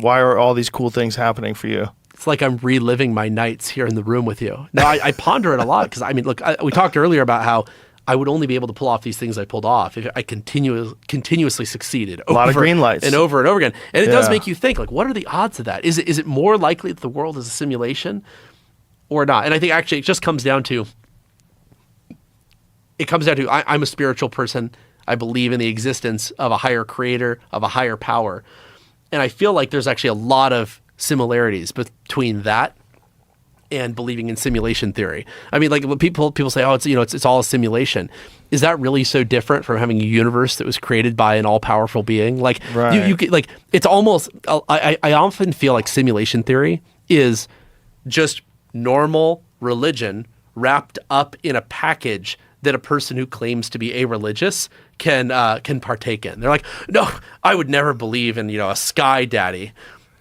Why are all these cool things happening for you? It's like I'm reliving my nights here in the room with you. No, I ponder it a lot because, I mean, look, we talked earlier about how I would only be able to pull off these things I pulled off if I continuously succeeded over, a lot of green lights. and over again. And it does make you think, like, what are the odds of that? Is it more likely that the world is a simulation or not? And I think actually it just comes down to, I'm a spiritual person. I believe in the existence of a higher creator, of a higher power. And I feel like there's actually a lot of similarities between that and believing in simulation theory. I mean, like when people say, "Oh, it's all a simulation." Is that really so different from having a universe that was created by an all-powerful being? Like right. you like it's almost. I often feel like simulation theory is just normal religion wrapped up in a package that a person who claims to be a-religious can partake in. They're like, "No, I would never believe in a sky daddy.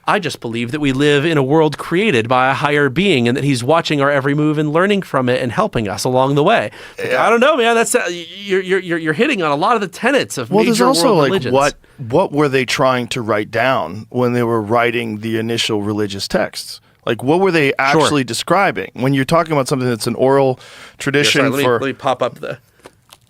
I just believe that we live in a world created by a higher being and that he's watching our every move and learning from it and helping us along the way." Yeah. I don't know, man. That's you're hitting on a lot of the tenets of major there's also world like religions. what were they trying to write down when they were writing the initial religious texts? Like, what were they actually describing? When you're talking about something that's an oral tradition let me pop up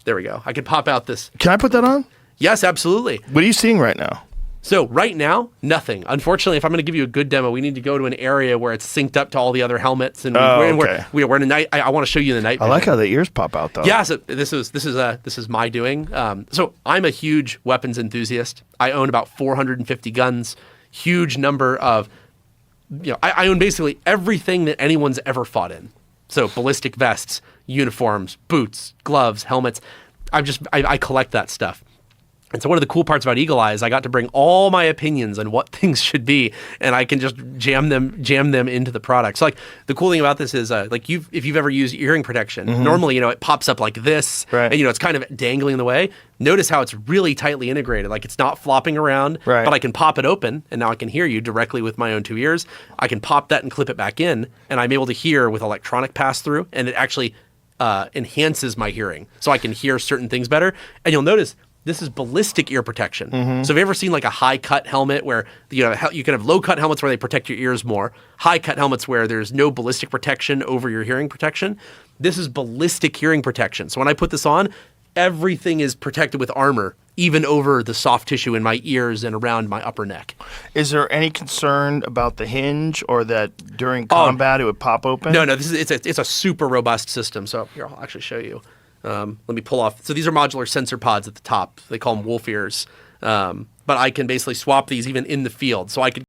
there we go. I can pop out this. Can I put that on? Yes, absolutely. What are you seeing right now? So right now, nothing. Unfortunately, if I'm going to give you a good demo, we need to go to an area where it's synced up to all the other helmets, and we're in a night. I want to show you the night vision. I like how the ears pop out, though. Yeah, so this is my doing. So I'm a huge weapons enthusiast. I own about 450 guns. Huge number of, I own basically everything that anyone's ever fought in. So ballistic vests, uniforms, boots, gloves, helmets. I collect that stuff. And so one of the cool parts about Eagle Eye is I got to bring all my opinions on what things should be, and I can just jam them into the product. So like the cool thing about this is like if you've ever used hearing protection, normally it pops up like this, right. And it's kind of dangling in the way. Notice how it's really tightly integrated, like it's not flopping around, right. But I can pop it open, and now I can hear you directly with my own two ears. I can pop that and clip it back in, and I'm able to hear with electronic pass through, and it actually enhances my hearing, so I can hear certain things better. And you'll notice this is ballistic ear protection. So have you ever seen like a high cut helmet where you can have low cut helmets where they protect your ears more, high cut helmets where there's no ballistic protection over your hearing protection? This is ballistic hearing protection. So when I put this on, everything is protected with armor, even over the soft tissue in my ears and around my upper neck. Is there any concern about the hinge or that during combat it would pop open? No, it's a super robust system. So here, I'll actually show you. Let me pull off. So these are modular sensor pods at the top. They call them wolf ears. But I can basically swap these even in the field. So I could